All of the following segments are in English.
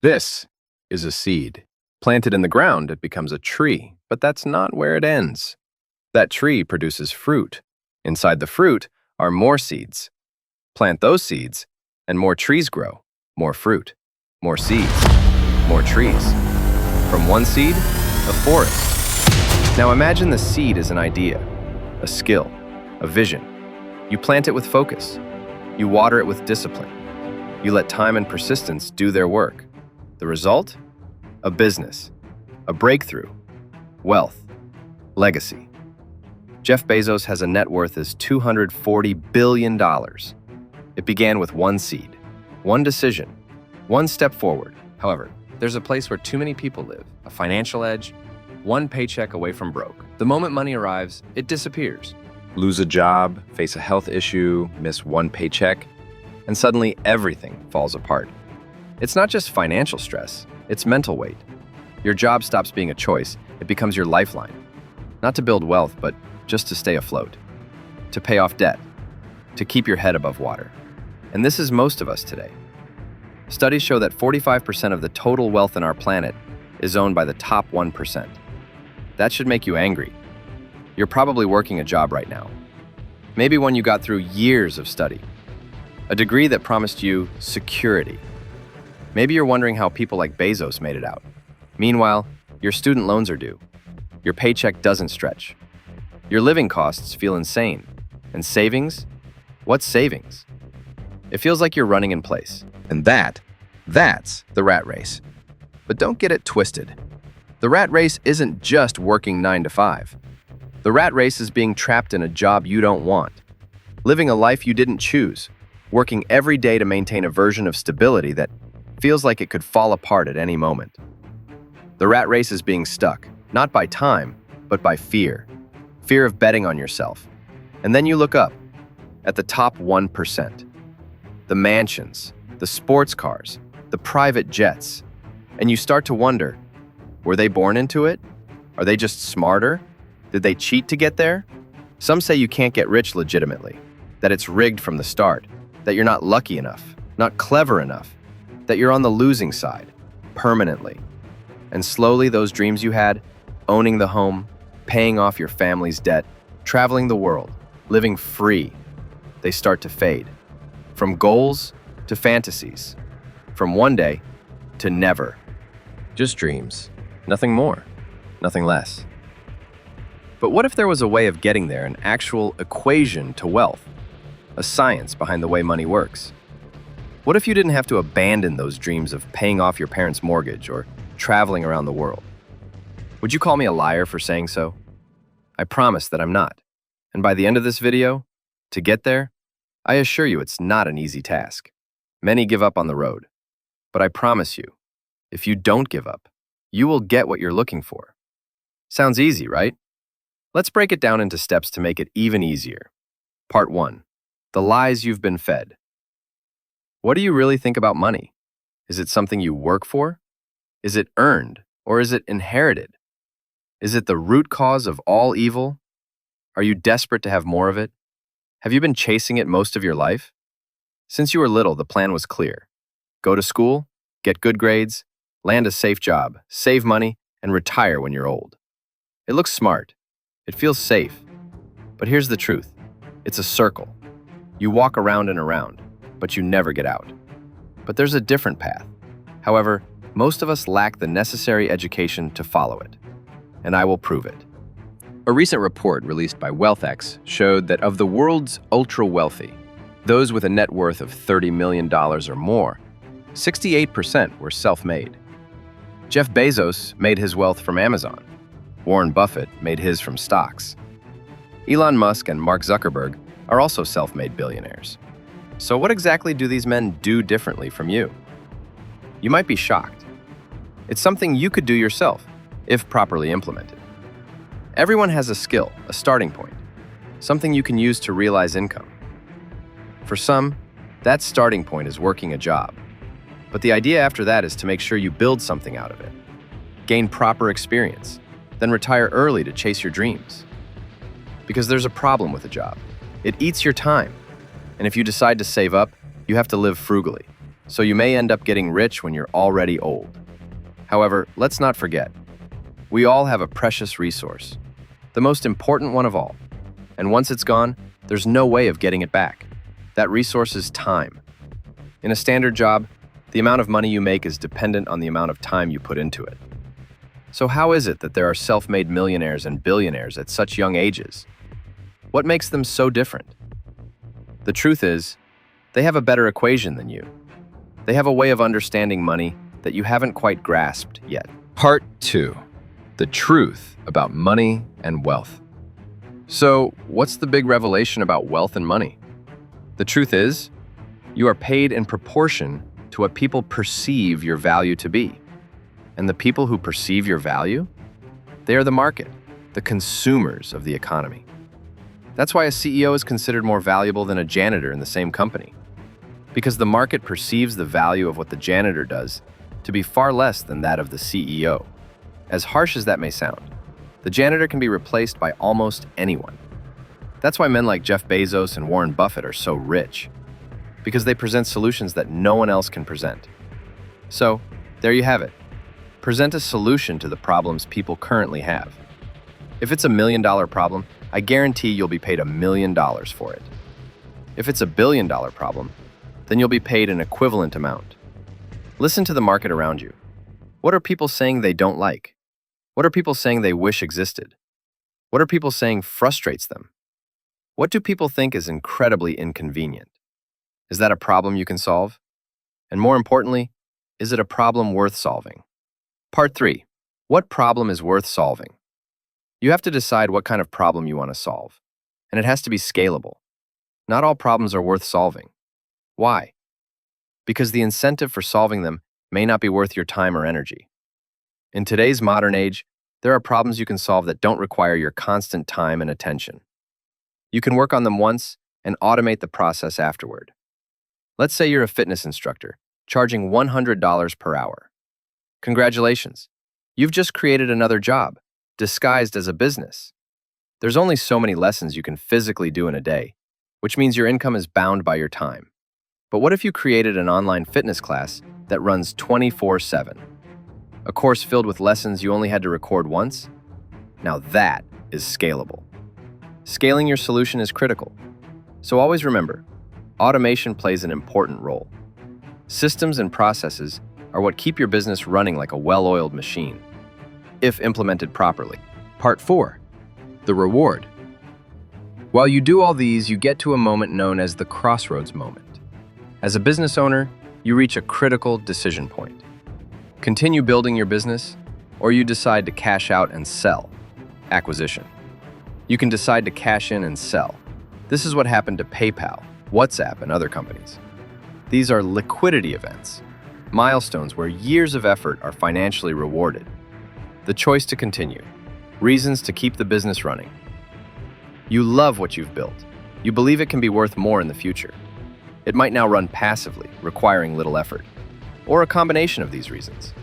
This is a seed. Planted in the ground, it becomes a tree, but that's not where it ends. That tree produces fruit. Inside the fruit are more seeds. Plant those seeds, and more trees grow, more fruit, more seeds, more trees. From one seed, a forest. Now imagine the seed is an idea, a skill, a vision. You plant it with focus. You water it with discipline. You let time and persistence do their work. The result? A business, a breakthrough, wealth, legacy. Jeff Bezos has a net worth as $240 billion. It began with one seed, one decision, one step forward. However, there's a place where too many people live, a financial edge, one paycheck away from broke. The moment money arrives, it disappears. Lose a job, face a health issue, miss one paycheck, and suddenly everything falls apart. It's not just financial stress, it's mental weight. Your job stops being a choice, it becomes your lifeline. Not to build wealth, but just to stay afloat, to pay off debt, to keep your head above water. And this is most of us today. Studies show that 45% of the total wealth in our planet is owned by the top 1%. That should make you angry. You're probably working a job right now. Maybe one you got through years of study. A degree that promised you security. Maybe you're wondering how people like Bezos made it out. Meanwhile, your student loans are due. Your paycheck doesn't stretch. Your living costs feel insane. And savings? What's savings? It feels like you're running in place. And that's the rat race. But don't get it twisted. The rat race isn't just working 9 to 5. The rat race is being trapped in a job you don't want, living a life you didn't choose, working every day to maintain a version of stability that feels like it could fall apart at any moment. The rat race is being stuck, not by time, but by fear. Fear of betting on yourself. And then you look up, at the top 1%. The mansions, the sports cars, the private jets. And you start to wonder, were they born into it? Are they just smarter? Did they cheat to get there? Some say you can't get rich legitimately, that it's rigged from the start, that you're not lucky enough, not clever enough, that you're on the losing side, permanently. And slowly those dreams you had, owning the home, paying off your family's debt, traveling the world, living free, they start to fade. From goals to fantasies, from one day to never. Just dreams, nothing more, nothing less. But what if there was a way of getting there, an actual equation to wealth, a science behind the way money works? What if you didn't have to abandon those dreams of paying off your parents' mortgage or traveling around the world? Would you call me a liar for saying so? I promise that I'm not. And by the end of this video, to get there, I assure you it's not an easy task. Many give up on the road. But I promise you, if you don't give up, you will get what you're looking for. Sounds easy, right? Let's break it down into steps to make it even easier. Part 1. The lies you've been fed. What do you really think about money? Is it something you work for? Is it earned, or is it inherited? Is it the root cause of all evil? Are you desperate to have more of it? Have you been chasing it most of your life? Since you were little, the plan was clear. Go to school, get good grades, land a safe job, save money, and retire when you're old. It looks smart. It feels safe. But here's the truth. It's a circle. You walk around and around, but you never get out. But there's a different path. However, most of us lack the necessary education to follow it. And I will prove it. A recent report released by WealthX showed that of the world's ultra-wealthy, those with a net worth of $30 million or more, 68% were self-made. Jeff Bezos made his wealth from Amazon. Warren Buffett made his from stocks. Elon Musk and Mark Zuckerberg are also self-made billionaires. So what exactly do these men do differently from you? You might be shocked. It's something you could do yourself, if properly implemented. Everyone has a skill, a starting point, something you can use to realize income. For some, that starting point is working a job. But the idea after that is to make sure you build something out of it, gain proper experience, then retire early to chase your dreams. Because there's a problem with a job. It eats your time. And if you decide to save up, you have to live frugally. So you may end up getting rich when you're already old. However, let's not forget, we all have a precious resource, the most important one of all. And once it's gone, there's no way of getting it back. That resource is time. In a standard job, the amount of money you make is dependent on the amount of time you put into it. So how is it that there are self-made millionaires and billionaires at such young ages? What makes them so different? The truth is, they have a better equation than you. They have a way of understanding money that you haven't quite grasped yet. Part 2. The truth about money and wealth. So, what's the big revelation about wealth and money? The truth is, you are paid in proportion to what people perceive your value to be. And the people who perceive your value, they are the market, the consumers of the economy. That's why a CEO is considered more valuable than a janitor in the same company. Because the market perceives the value of what the janitor does to be far less than that of the CEO. As harsh as that may sound, the janitor can be replaced by almost anyone. That's why men like Jeff Bezos and Warren Buffett are so rich, because they present solutions that no one else can present. So, there you have it. Present a solution to the problems people currently have. If it's $1 million problem, I guarantee you'll be paid $1 million for it. If it's $1 billion problem, then you'll be paid an equivalent amount. Listen to the market around you. What are people saying they don't like? What are people saying they wish existed? What are people saying frustrates them? What do people think is incredibly inconvenient? Is that a problem you can solve? And more importantly, is it a problem worth solving? Part 3. What problem is worth solving? You have to decide what kind of problem you want to solve, and it has to be scalable. Not all problems are worth solving. Why? Because the incentive for solving them may not be worth your time or energy. In today's modern age, there are problems you can solve that don't require your constant time and attention. You can work on them once and automate the process afterward. Let's say you're a fitness instructor, charging $100 per hour. Congratulations, you've just created another job, disguised as a business. There's only so many lessons you can physically do in a day, which means your income is bound by your time. But what if you created an online fitness class that runs 24/7? A course filled with lessons you only had to record once? Now that is scalable. Scaling your solution is critical. So always remember, automation plays an important role. Systems and processes are what keep your business running like a well-oiled machine, if implemented properly. Part 4. The reward. While you do all these, you get to a moment known as the crossroads moment. As a business owner, you reach a critical decision point. Continue building your business, or you decide to cash out and sell. Acquisition. You can decide to cash in and sell. This is what happened to PayPal, WhatsApp, and other companies. These are liquidity events, milestones where years of effort are financially rewarded. The choice to continue, reasons to keep the business running. You love what you've built. You believe it can be worth more in the future. It might now run passively, requiring little effort, or a combination of these reasons.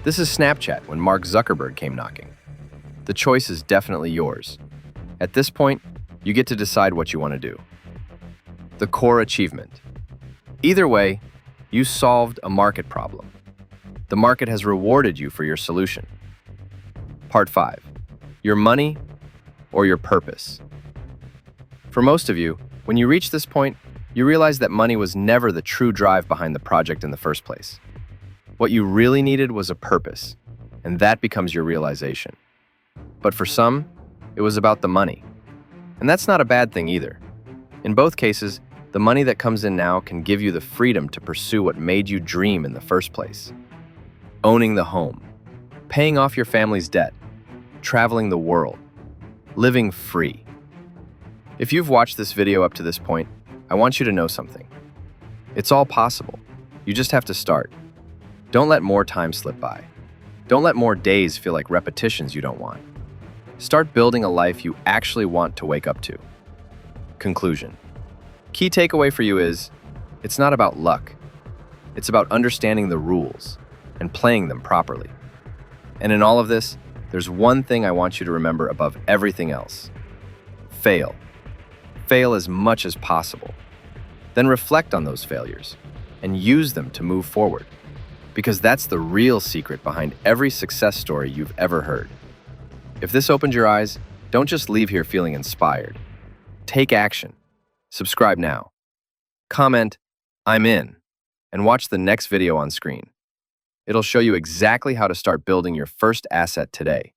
This is Snapchat when Mark Zuckerberg came knocking. The choice is definitely yours. At this point, you get to decide what you want to do. The core achievement. Either way, you solved a market problem. The market has rewarded you for your solution. Part 5. Your money or your purpose. For most of you, when you reach this point, you realize that money was never the true drive behind the project in the first place. What you really needed was a purpose, and that becomes your realization. But for some, it was about the money. And that's not a bad thing either. In both cases, the money that comes in now can give you the freedom to pursue what made you dream in the first place. Owning the home, paying off your family's debt, traveling the world, living free. If you've watched this video up to this point, I want you to know something. It's all possible. You just have to start. Don't let more time slip by. Don't let more days feel like repetitions you don't want. Start building a life you actually want to wake up to. Conclusion. Key takeaway for you is, it's not about luck. It's about understanding the rules and playing them properly. And in all of this, there's one thing I want you to remember above everything else. Fail. Fail as much as possible. Then reflect on those failures. and use them to move forward. Because that's the real secret behind every success story you've ever heard. If this opened your eyes, don't just leave here feeling inspired. Take action. Subscribe now. Comment, "I'm in," and watch the next video on screen. It'll show you exactly how to start building your first asset today.